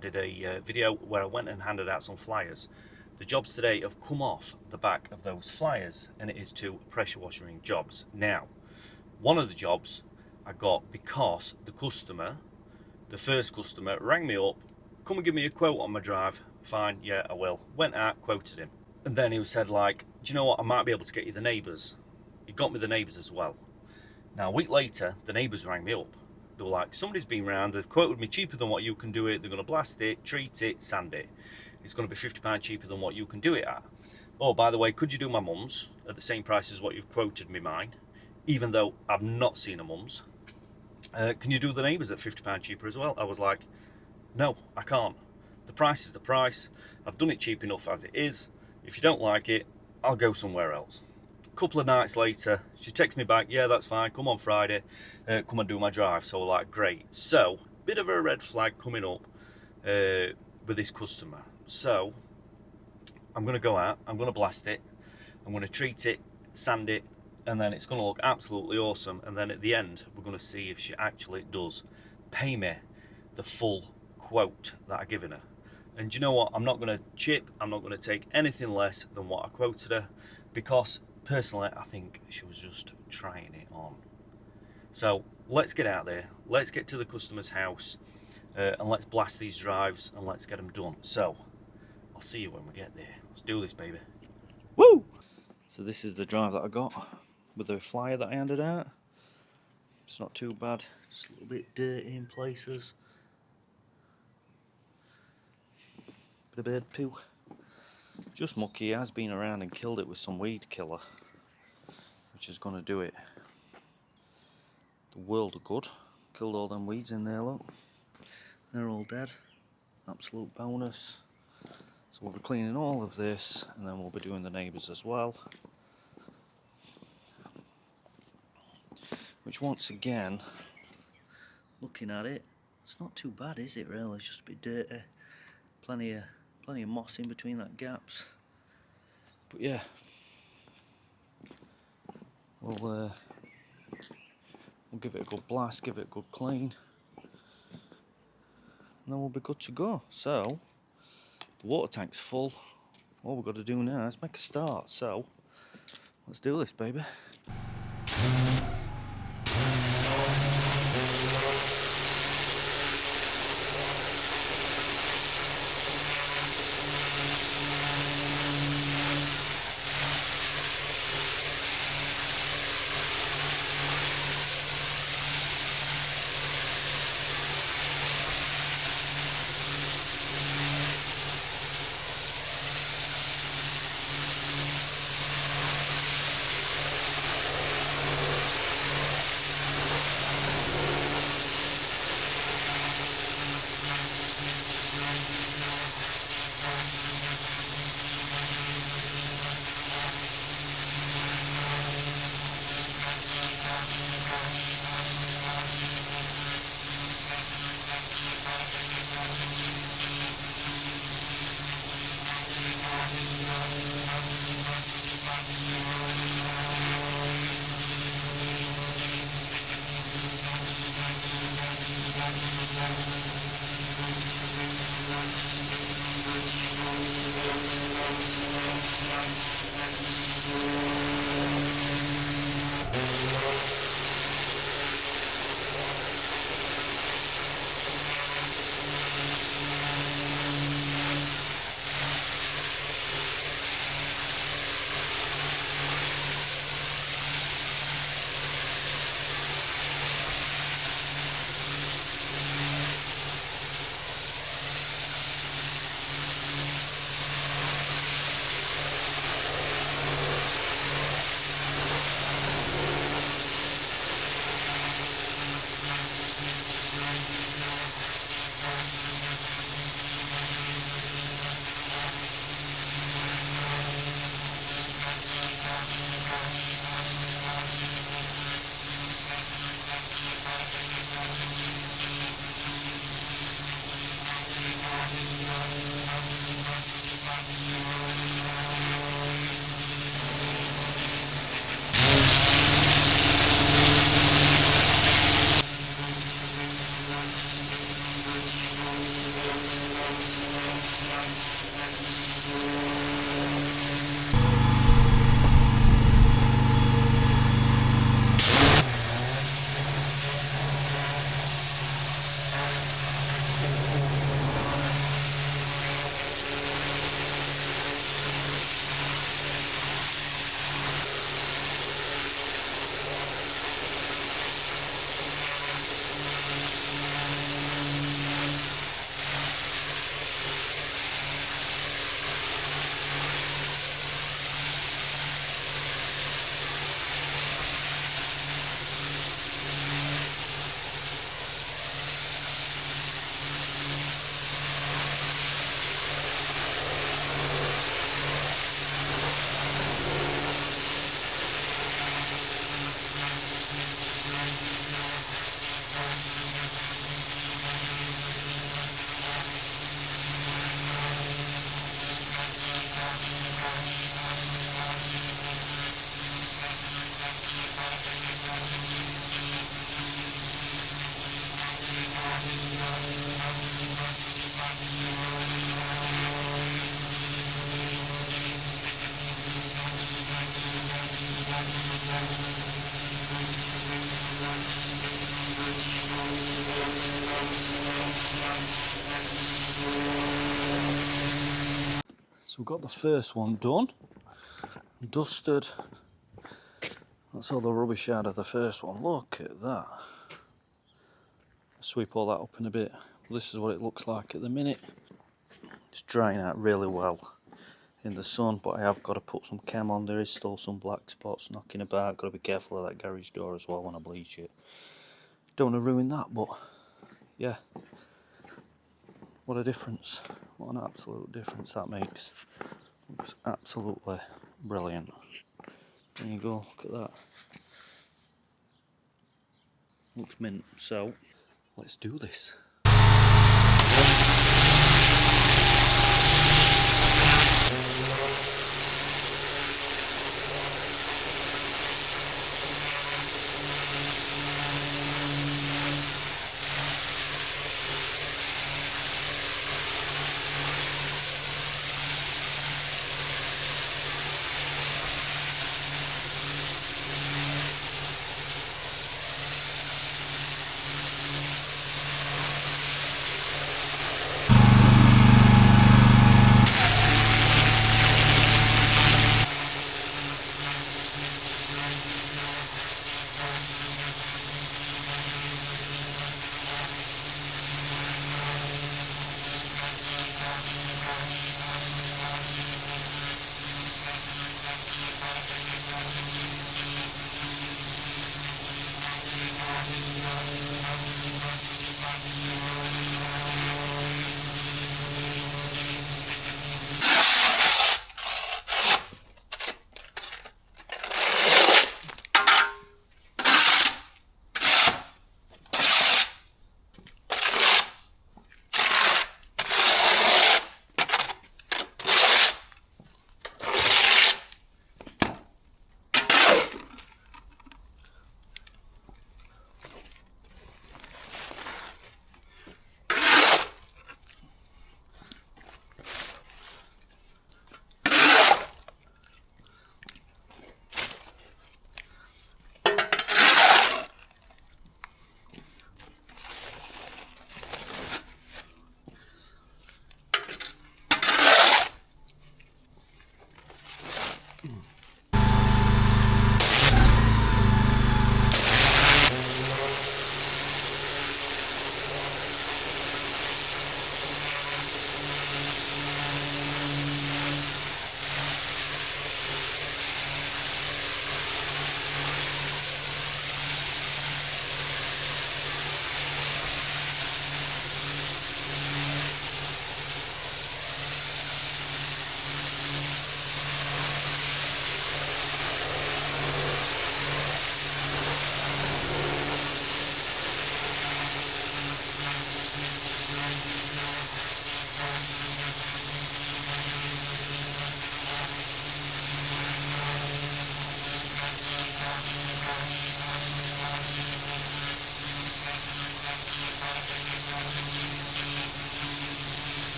did a video where I went and handed out some flyers. The jobs today have come off the back of those flyers, and it is 2 pressure washing jobs. Now, one of the jobs I got because the first customer rang me up, come and give me a quote on my drive. Fine, yeah, I will. Went out, quoted him. And then he said, like, do you know what, I might be able to get you the neighbours. He got me the neighbours as well. Now, a week later, the neighbours rang me up. They were like, somebody's been round, they've quoted me cheaper than what you can do it, they're going to blast it, treat it, sand it. It's going to be £50 cheaper than what you can do it at. Oh, by the way, could you do my mum's at the same price as what you've quoted me mine, even though I've not seen a mum's? Can you do the neighbours at £50 cheaper as well? I was like, no, I can't. The price is the price. I've done it cheap enough as it is. If you don't like it, I'll go somewhere else. A couple of nights later, she texts me back, yeah, that's fine, come on Friday, come and do my drive. So we're like, great. So, bit of a red flag coming up with this customer. So, I'm going to go out, I'm going to blast it, I'm going to treat it, sand it, and then it's going to look absolutely awesome. And then at the end, we're going to see if she actually does pay me the full quote that I've given her. And you know what? I'm not going to chip. I'm not going to take anything less than what I quoted her, because personally, I think she was just trying it on. So let's get out there. Let's get to the customer's house and let's blast these drives and let's get them done. So I'll see you when we get there. Let's do this, baby. Woo! So this is the drive that I got with the flyer that I handed out. It's not too bad. Just a little bit dirty in places. Bit of bird poo. Just mucky. He has been around and killed it with some weed killer, which is going to do it the world of good. Killed all them weeds in there, look. They're all dead. Absolute bonus. So we'll be cleaning all of this, and then we'll be doing the neighbours as well. Which, once again, looking at it, it's not too bad, is it really? It's just a bit dirty. Plenty of moss in between that gaps. But yeah, we'll give it a good blast, give it a good clean, and then we'll be good to go. So the water tank's full. All we've got to do now is make a start. So let's do this, baby. So we've got the first one done, dusted. That's all the rubbish out of the first one. Look at that. Sweep all that up in a bit. This is what it looks like at the minute. It's drying out really well in the sun, but I have got to put some chem on. There is still some black spots knocking about. Got to be careful of that garage door as well when I bleach it. Don't want to ruin that, but yeah. What a difference. What an absolute difference that makes. Looks absolutely brilliant. There you go, look at that. Looks mint. So, let's do this.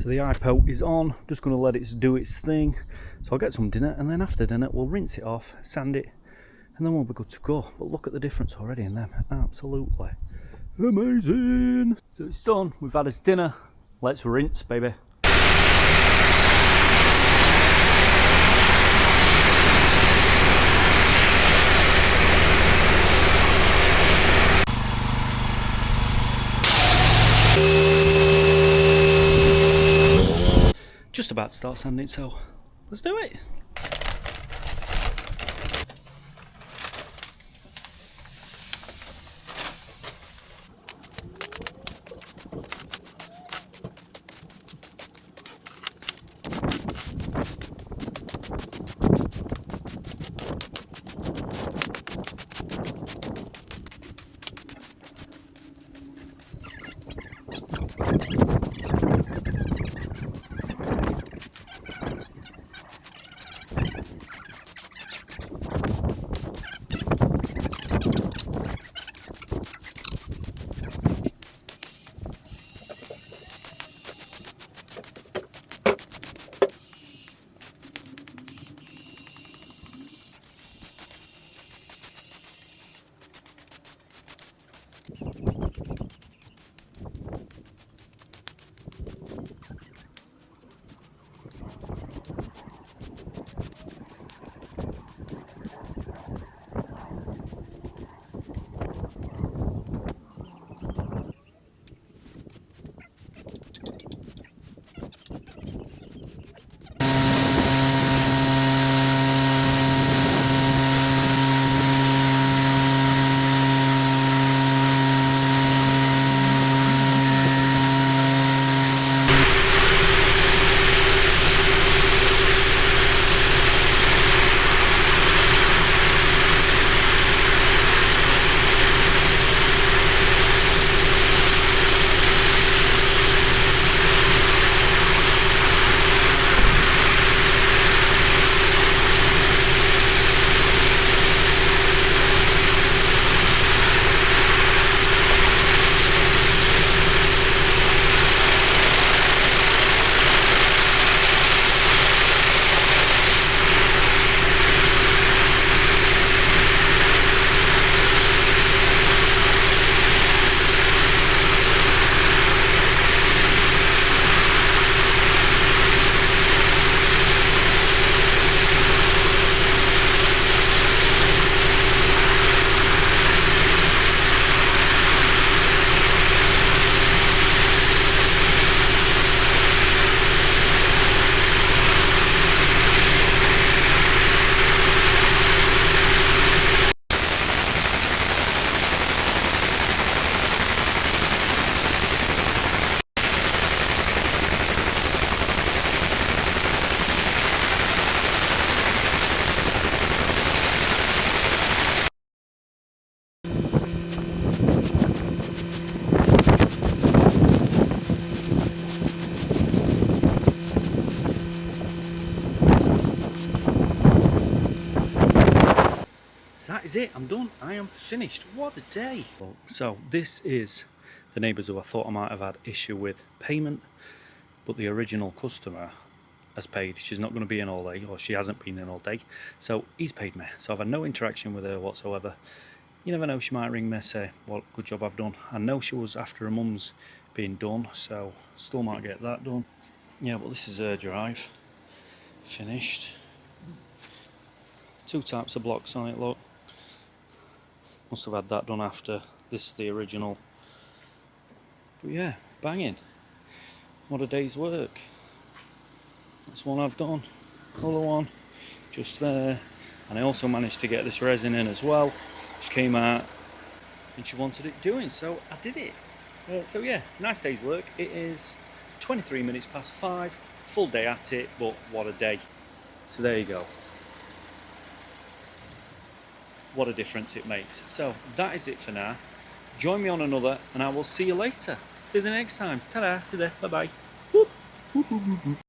So the iPo is on, just going to let it do its thing. So I'll get some dinner, and then after dinner we'll rinse it off, sand it, and then we'll be good to go. But look at the difference already in them, absolutely amazing. So it's done, we've had us dinner, let's rinse, baby. Just about to start sanding, so let's do it. That is it, I'm done, I am finished. What a day. So this is the neighbours who I thought I might have had issue with payment, but the original customer has paid. She's not going to be in all day, or she hasn't been in all day, so he's paid me. So I've had no interaction with her whatsoever. You never know, she might ring me, say what good job I've done. I know she was after her mum's being done, so still might get that done. Yeah, but this is her drive, finished. 2 types of blocks on it, look. Must have had that done after. This is the original. But yeah, banging. What a day's work. That's one I've done. Other one, just there. And I also managed to get this resin in as well. She came out and she wanted it doing, so I did it. So yeah, nice day's work. It is 23 minutes past 5. Full day at it, but what a day. So there you go. What a difference it makes. So that is it for now. Join me on another and I will see you later. See you the next time. Ta-da, see you there. Bye-bye.